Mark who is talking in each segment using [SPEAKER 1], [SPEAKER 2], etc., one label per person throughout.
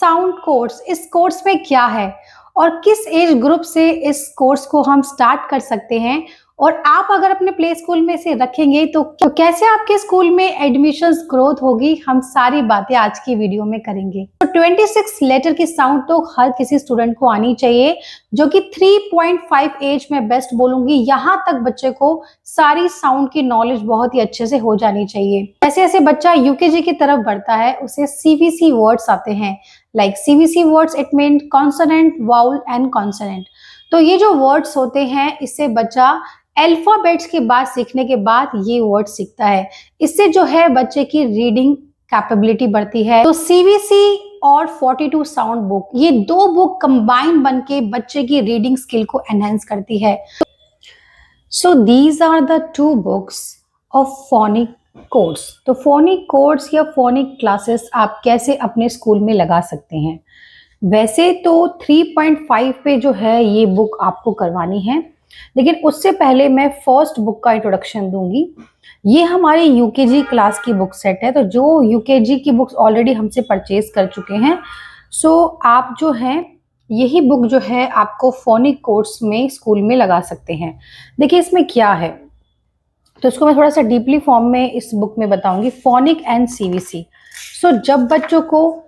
[SPEAKER 1] Sound course, इस course में क्या है और किस एज ग्रुप से इस कोर्स को हम स्टार्ट कर सकते हैं, और आप अगर अपने प्ले स्कूल में इसे रखेंगे तो कैसे आपके स्कूल में एडमिशंस ग्रोथ होगी, हम सारी बातें आज की वीडियो में करेंगे। तो 26 लेटर की साउंड तो हर किसी स्टूडेंट को आनी चाहिए, जो कि 3.5 एज में बेस्ट बोलूंगी, यहाँ तक बच्चे को सारी साउंड की नॉलेज बहुत ही अच्छे से हो जानी चाहिए। जैसे जैसे बच्चा यूकेजी की तरफ बढ़ता है उसे सीवीसी वर्ड्स आते हैं, like CVC words it mean consonant, vowel and consonant. तो ये जो वर्ड्स होते हैं इससे बच्चा अल्फाबेट्स की बात सीखने के बाद ये वर्ड सीखता है। इससे जो है बच्चे की रीडिंग कैपेबिलिटी बढ़ती है। तो सीवीसी और 42 साउंड बुक, ये दो बुक कंबाइन बन के बच्चे की रीडिंग स्किल को एनहेंस करती है। So these are the 2 books of phonic course. तो फोनिक कोर्स या फोनिक क्लासेस आप कैसे अपने स्कूल में लगा सकते हैं। वैसे तो 3.5 पे जो है ये बुक आपको करवानी है, लेकिन उससे पहले मैं फर्स्ट बुक का इंट्रोडक्शन दूंगी। ये हमारी यूकेजी क्लास की बुक सेट है, तो जो यूकेजी की बुक्स ऑलरेडी हमसे परचेज कर चुके हैं, सो आप जो है यही बुक जो है आपको फोनिक कोर्स में स्कूल में लगा सकते हैं। देखिए इसमें क्या है, तो इसको मैं थोड़ा सा डीपली फॉर्म में इस बुक में बताऊंगी। Phonic and CVC. सो जब बच्चों को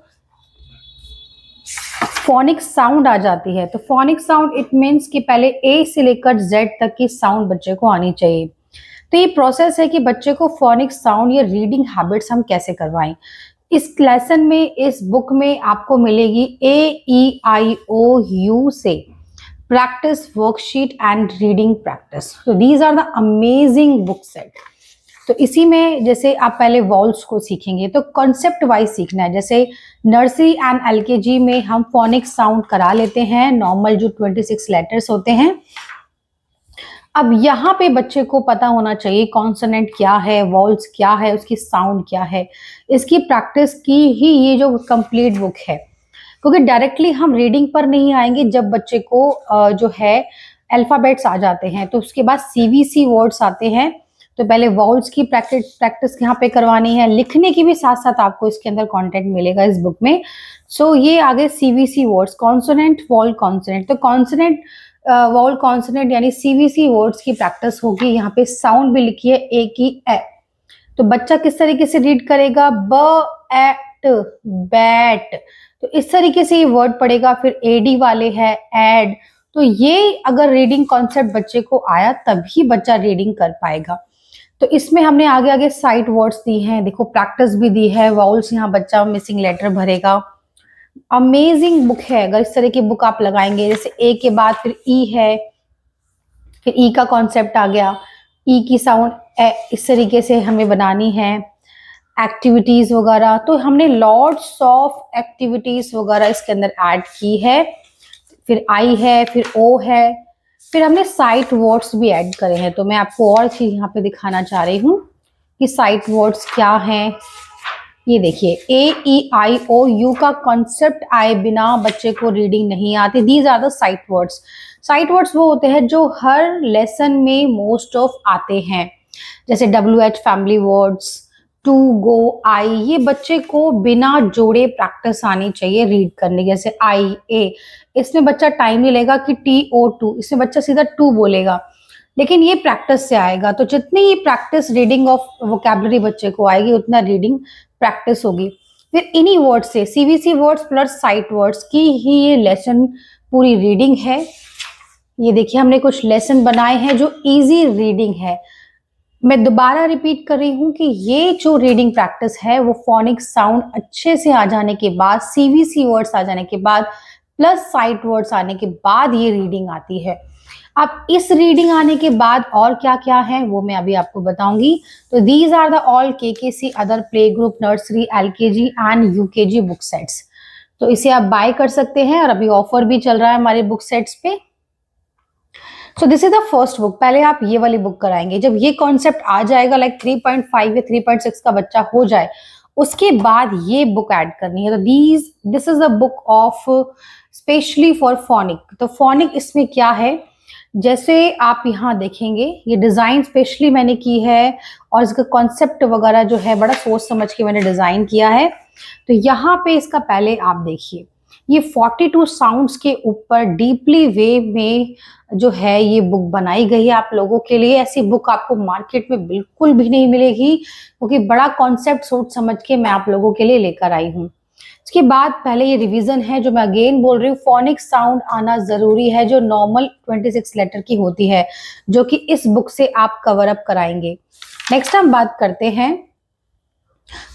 [SPEAKER 1] फोनिक साउंड आ जाती है, तो फोनिक साउंड इट मीन्स कि पहले ए से लेकर जेड तक की साउंड बच्चे को आनी चाहिए। तो ये प्रोसेस है कि बच्चे को फोनिक साउंड या रीडिंग हैबिट्स हम कैसे करवाएं। इस लेसन में, इस बुक में आपको मिलेगी AEIOU से practice worksheet and reading practice. तो these are the amazing book set. तो इसी में जैसे आप पहले वॉल्स को सीखेंगे तो कॉन्सेप्ट वाइज सीखना है। जैसे नर्सरी एंड एलकेजी में हम फोनिक साउंड करा लेते हैं, नॉर्मल जो 26 लेटर्स होते हैं। अब यहाँ पे बच्चे को पता होना चाहिए कॉन्सोनेंट क्या है, वॉल्स क्या है, उसकी साउंड क्या है। इसकी प्रैक्टिस की ही ये जो कंप्लीट बुक है, क्योंकि डायरेक्टली हम रीडिंग पर नहीं आएंगे। जब बच्चे को जो है अल्फाबेट्स आ जाते हैं तो उसके बाद सीवीसी वर्ड्स आते हैं, तो पहले वॉल्स की प्रैक्टिस यहाँ पे करवानी है। लिखने की भी साथ साथ आपको इसके अंदर कंटेंट मिलेगा इस बुक में। सो ये आगे CVC words, consonant, wall, consonant. तो कॉन्सोनेंट, वॉल, कॉन्सोनेंट यानी सीवीसी वर्ड्स की प्रैक्टिस होगी। यहाँ पे साउंड भी लिखी है ए की ए। तो बच्चा किस तरीके से रीड करेगा, ब एट बैट, तो इस तरीके से ये वर्ड पड़ेगा। फिर एडी वाले है एड। तो ये अगर रीडिंग कॉन्सेप्ट बच्चे को आया तभी बच्चा रीडिंग कर पाएगा। तो इसमें हमने आगे आगे साइट वर्ड्स दी हैं, देखो प्रैक्टिस भी दी है। वॉल्स यहाँ बच्चा मिसिंग लेटर भरेगा। अमेजिंग बुक है। अगर इस तरह की बुक आप लगाएंगे, जैसे ए के बाद फिर ई है, फिर ई का कॉन्सेप्ट आ गया, ई की साउंड इस तरीके से हमें बनानी है। एक्टिविटीज वगैरह, तो हमने लॉट्स ऑफ एक्टिविटीज वगैरह इसके अंदर ऐड की है। फिर आई है, फिर ओ है, फिर हमने साइट वर्ड्स भी ऐड करे हैं। तो मैं आपको और चीज यहाँ पे दिखाना चाह रही हूँ कि साइट वर्ड्स क्या हैं। ये देखिए AEIOU का कॉन्सेप्ट आए बिना बच्चे को रीडिंग नहीं आती। These are the sight words. Sight words वो होते हैं जो हर लेसन में मोस्ट ऑफ आते हैं, जैसे WH family words, to, go, I. ये बच्चे को बिना जोड़े प्रैक्टिस आनी चाहिए रीड करने की। जैसे आई ए, इसमें बच्चा टाइम नहीं लेगा कि TO2, इसमें बच्चा सीधा टू बोलेगा, लेकिन ये प्रैक्टिस से आएगा। तो जितनी ये प्रैक्टिस रीडिंग ऑफ वोकैबुलरी बच्चे को आएगी उतना रीडिंग प्रैक्टिस होगी। फिर इन्हीं वर्ड से CVC words plus sight words की ही ये लेसन पूरी रीडिंग है। ये देखिए हमने कुछ लेसन बनाए हैं जो इजी रीडिंग है। मैं दोबारा रिपीट कर रही हूँ कि ये जो रीडिंग प्रैक्टिस है वो फोनिक साउंड अच्छे से आ जाने के बाद, सीवीसी वर्ड्स आ जाने के बाद, प्लस साइट वर्ड्स आने के बाद ये रीडिंग आती है। अब इस रीडिंग आने के बाद और क्या क्या है वो मैं अभी आपको बताऊंगी। तो these are the all KKC other play group, nursery, LKG and UKG book sets. तो इसे आप बाय कर सकते हैं और अभी ऑफर भी चल रहा है हमारे बुक सेट्स पे। So this is the first book. पहले आप ये वाली बुक कराएंगे। जब ये कॉन्सेप्ट आ जाएगा, लाइक 3.5 या 3.6 का बच्चा हो जाए, उसके बाद ये बुक ऐड करनी है। तो this is the book of specially for phonic. तो फोनिक इसमें क्या है, जैसे आप यहाँ देखेंगे ये डिजाइन स्पेशली मैंने की है और इसका कॉन्सेप्ट वगैरह जो है बड़ा सोच समझ के मैंने डिजाइन किया है। तो यहाँ पे इसका पहले आप देखिए ये 42 साउंड्स के ऊपर डीपली वे में जो है ये बुक बनाई गई है आप लोगों के लिए। ऐसी बुक आपको मार्केट में बिल्कुल भी नहीं मिलेगी क्योंकि बड़ा कॉन्सेप्ट सोच समझ के मैं आप लोगों के लिए लेकर आई हूँ। इसके बाद पहले ये रिवीजन है जो मैं अगेन बोल रही हूँ, फोनिक साउंड आना जरूरी है जो नॉर्मल 26 लेटर की होती है, जो कि इस बुक से आप कवर अप कराएंगे। नेक्स्ट हम बात करते हैं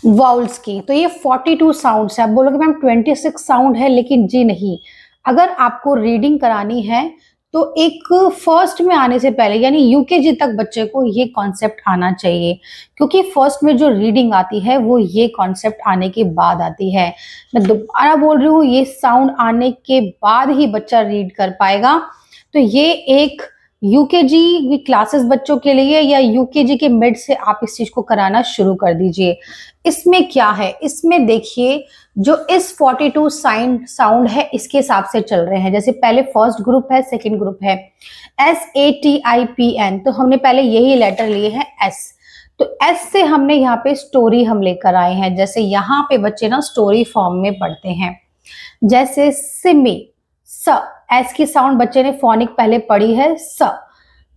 [SPEAKER 1] वाउल्स की। तो ये 42 साउंड्स है। आप बोलोगे मैम 26 साउंड है, लेकिन जी नहीं, अगर आपको रीडिंग करानी है तो एक फर्स्ट में आने से पहले यानी यूकेजी तक बच्चे को ये कॉन्सेप्ट आना चाहिए, क्योंकि फर्स्ट में जो रीडिंग आती है वो ये कॉन्सेप्ट आने के बाद आती है। मैं दोबारा बोल रही हूँ, ये साउंड आने के बाद ही बच्चा रीड कर पाएगा। तो ये एक यूकेजी क्लासेस बच्चों के लिए या यूकेजी के मिड से आप इस चीज को कराना शुरू कर दीजिए। इसमें क्या है, इसमें देखिए जो इस 42 साउंड है इसके हिसाब से चल रहे हैं। जैसे पहले फर्स्ट ग्रुप है, सेकंड ग्रुप है SATIPN, तो हमने पहले यही लेटर लिए हैं S। तो S से हमने यहाँ पे स्टोरी हम लेकर आए हैं। जैसे यहाँ पे बच्चे ना स्टोरी फॉर्म में पढ़ते हैं। जैसे सिमी, स, एस की साउंड बच्चे ने फोनिक पहले पढ़ी है स,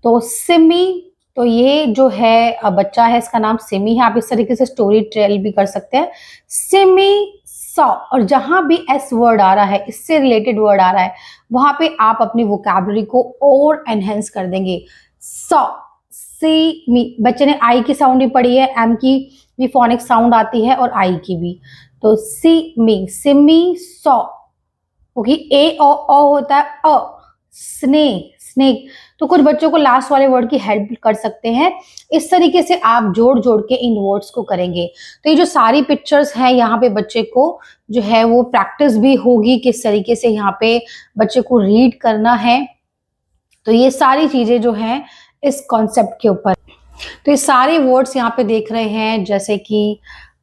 [SPEAKER 1] तो सिमी, तो ये जो है बच्चा है इसका नाम सिमी है। आप इस तरीके से स्टोरी टेल भी कर सकते हैं, सिमी स। और जहां भी एस वर्ड आ रहा है, इससे रिलेटेड वर्ड आ रहा है, वहां पे आप अपनी वोकैबुलरी को और एनहेंस कर देंगे। स, सी, मी, बच्चे ने आई की साउंड भी पढ़ी है, एम की भी फोनिक साउंड आती है और आई की भी। तो सी मी, सिमी सौ, क्योंकि ए ओ होता है अ, स्नेक, स्नेक। तो कुछ बच्चों को लास्ट वाले वर्ड की हेल्प कर सकते हैं। इस तरीके से आप जोड़ जोड़ के इन वर्ड्स को करेंगे। तो ये जो सारी पिक्चर्स हैं यहाँ पे बच्चे को जो है वो प्रैक्टिस भी होगी किस तरीके से यहाँ पे बच्चे को रीड करना है। तो ये सारी चीजें जो हैं इस कॉन्सेप्ट के ऊपर। तो ये सारे वर्ड्स यहाँ पे देख रहे हैं, जैसे कि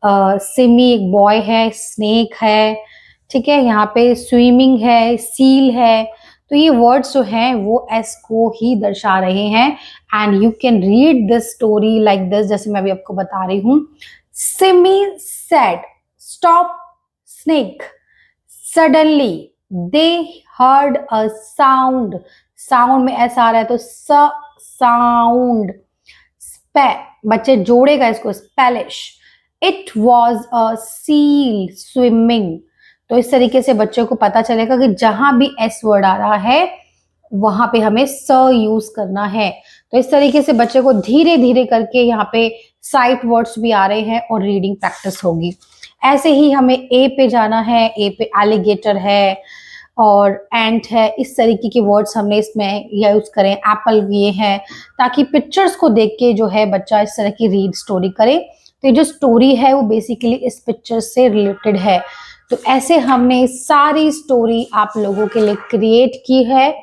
[SPEAKER 1] सिमी एक बॉय है, स्नेक है, ठीक है, यहाँ पे स्विमिंग है, सील है। तो ये वर्ड्स जो हैं वो एस को ही दर्शा रहे हैं। And you can read this story like this, जैसे मैं अभी आपको बता रही हूँ। Simi said stop snake, suddenly they heard a sound, sound में एस आ रहा है तो स साउंड। स्पे, बच्चे जोड़ेगा इसको, splash, it was a seal swimming. तो इस तरीके से बच्चे को पता चलेगा कि जहां भी एस वर्ड आ रहा है वहां पे हमें स यूज करना है। तो इस तरीके से बच्चे को धीरे धीरे करके यहाँ पे साइट वर्ड्स भी आ रहे हैं और रीडिंग प्रैक्टिस होगी। ऐसे ही हमें ए पे जाना है। ए पे एलिगेटर है और एंट है, इस तरीके के वर्ड्स हमने इसमें यूज करें। एप्पल ये है, ताकि पिक्चर्स को देख के जो है बच्चा इस तरह की रीड स्टोरी करे। तो ये जो स्टोरी है वो बेसिकली इस पिक्चर से रिलेटेड है। तो ऐसे हमने सारी स्टोरी आप लोगों के लिए क्रिएट की है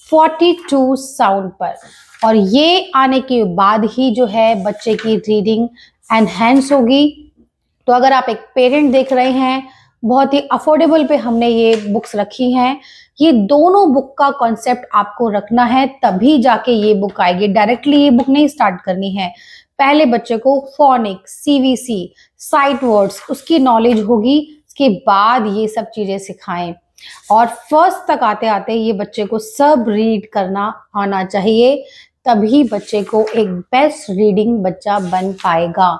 [SPEAKER 1] 42 साउंड पर, और ये आने के बाद ही जो है बच्चे की रीडिंग एनहेंस होगी। तो अगर आप एक पेरेंट देख रहे हैं, बहुत ही अफोर्डेबल पे हमने ये बुक्स रखी हैं। ये दोनों बुक का कॉन्सेप्ट आपको रखना है, तभी जाके ये बुक आएगी। डायरेक्टली ये बुक नहीं स्टार्ट करनी है। पहले बच्चे को फोनिक, CVC, साइट वर्ड्स उसकी नॉलेज होगी, उसके बाद ये सब चीजें सिखाएं। और फर्स्ट तक आते आते ये बच्चे को सब रीड करना आना चाहिए, तभी बच्चे को एक बेस्ट रीडिंग बच्चा बन पाएगा।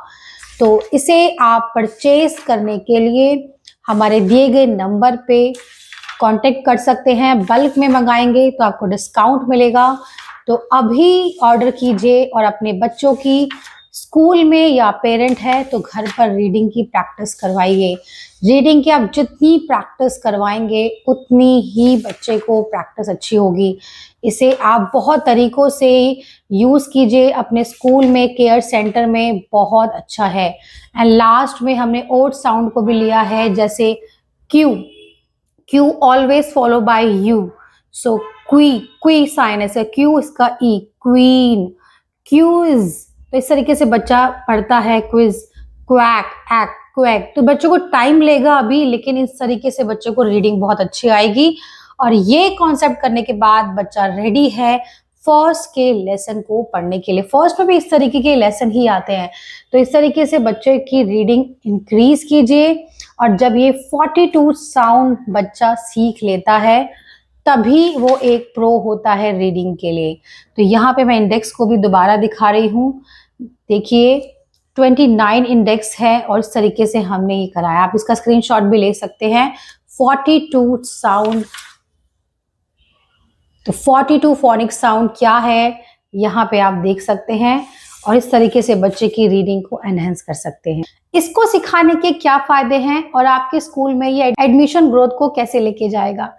[SPEAKER 1] तो इसे आप परचेज करने के लिए हमारे दिए गए नंबर पे कांटेक्ट कर सकते हैं। बल्क में मंगाएंगे तो आपको डिस्काउंट मिलेगा। तो अभी ऑर्डर कीजिए और अपने बच्चों की स्कूल में या पेरेंट है तो घर पर रीडिंग की प्रैक्टिस करवाइए। रीडिंग की आप जितनी प्रैक्टिस करवाएंगे उतनी ही बच्चे को प्रैक्टिस अच्छी होगी। इसे आप बहुत तरीकों से यूज कीजिए अपने स्कूल में, केयर सेंटर में, बहुत अच्छा है। एंड लास्ट में हमने ओड साउंड को भी लिया है, जैसे Q, Q always follow by U, so क्वी, क्वी साइन है, क्यू इसका ई, क्वीन, क्यूज। तो इस तरीके से बच्चा पढ़ता है, क्विज, क्वैक, एक्ट, क्वैक। तो बच्चों को टाइम लेगा अभी, लेकिन इस तरीके से बच्चों को रीडिंग बहुत अच्छी आएगी। और ये कॉन्सेप्ट करने के बाद बच्चा रेडी है फर्स्ट के लेसन को पढ़ने के लिए। फर्स्ट में भी इस तरीके के लेसन ही आते हैं। तो इस तरीके से बच्चे की रीडिंग इंक्रीज कीजिए, और जब ये 42 साउंड बच्चा सीख लेता है तभी वो एक प्रो होता है रीडिंग के लिए। तो यहाँ पे मैं इंडेक्स को भी दोबारा दिखा रही हूँ। देखिए 29 इंडेक्स है और इस तरीके से हमने ये कराया। आप इसका स्क्रीनशॉट भी ले सकते हैं। 42 साउंड, तो 42 फोनिक साउंड क्या है यहाँ पे आप देख सकते हैं, और इस तरीके से बच्चे की रीडिंग को एनहेंस कर सकते हैं। इसको सिखाने के क्या फायदे हैं और आपके स्कूल में ये एडमिशन ग्रोथ को कैसे लेके जाएगा।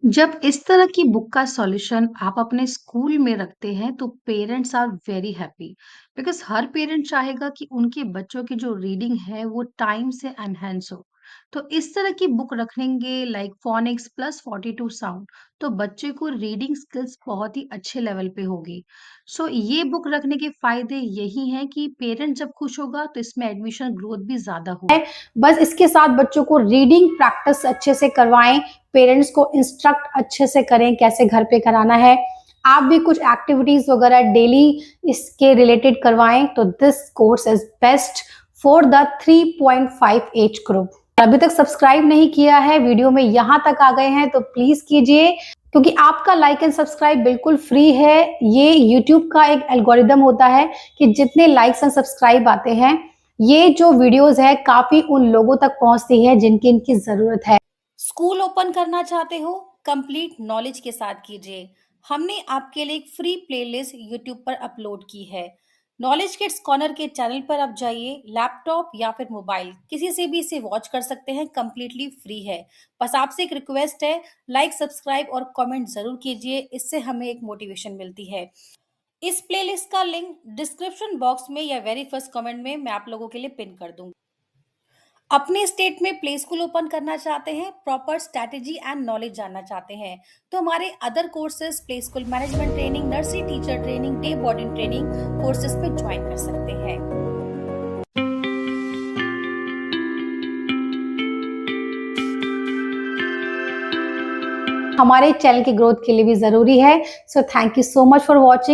[SPEAKER 2] जब इस तरह की बुक का सॉल्यूशन आप अपने स्कूल में रखते हैं तो parents are very happy, because हर पेरेंट चाहेगा कि उनके बच्चों की जो रीडिंग है वो टाइम से एनहेंस हो। तो इस तरह की बुक रखेंगे लाइक फोनिक्स प्लस 42 साउंड, तो बच्चे को रीडिंग स्किल्स बहुत ही अच्छे लेवल पे होगी। सो ये बुक रखने के फायदे यही हैं कि पेरेंट जब खुश होगा तो इसमें एडमिशन ग्रोथ भी ज्यादा होगी।
[SPEAKER 1] बस इसके साथ बच्चों को रीडिंग प्रैक्टिस अच्छे से करवाएं, पेरेंट्स को इंस्ट्रक्ट अच्छे से करें कैसे घर पे कराना है। आप भी कुछ एक्टिविटीज वगैरह डेली इसके रिलेटेड करवाएं, तो this course is best for the 3.5 age group. अभी तक सब्सक्राइब नहीं किया है, वीडियो में यहां तक आ गए हैं तो प्लीज कीजिए, क्योंकि आपका लाइक एंड सब्सक्राइब बिल्कुल फ्री है। ये यूट्यूब का एक एल्गोरिदम होता है कि जितने लाइक्स एंड सब्सक्राइब आते हैं, ये जो वीडियोस है काफी उन लोगों तक पहुंचती है जिनकी इनकी जरूरत है।
[SPEAKER 3] स्कूल ओपन करना चाहते हो? कंप्लीट नॉलेज के साथ कीजिए। हमने आपके लिए एक फ्री प्लेलिस्ट यूट्यूब पर अपलोड की है। नॉलेज किड्स कॉर्नर के चैनल पर आप जाइए, लैपटॉप या फिर मोबाइल किसी से भी इसे वॉच कर सकते हैं, कंप्लीटली फ्री है। बस आपसे एक रिक्वेस्ट है, लाइक सब्सक्राइब और कमेंट जरूर कीजिए, इससे हमें एक मोटिवेशन मिलती है। इस प्लेलिस्ट का लिंक डिस्क्रिप्शन बॉक्स में या वेरी फर्स्ट कमेंट में मैं आप लोगों के लिए पिन कर दूंगी। अपने स्टेट में प्ले स्कूल ओपन करना चाहते हैं, प्रॉपर स्ट्रैटेजी एंड नॉलेज जानना चाहते हैं, तो हमारे other courses play school management training, nursery teacher training, day boarding training courses पे ज्वाइन कर सकते हैं।
[SPEAKER 1] हमारे चैनल की ग्रोथ के लिए भी जरूरी है। So thank you so much for watching.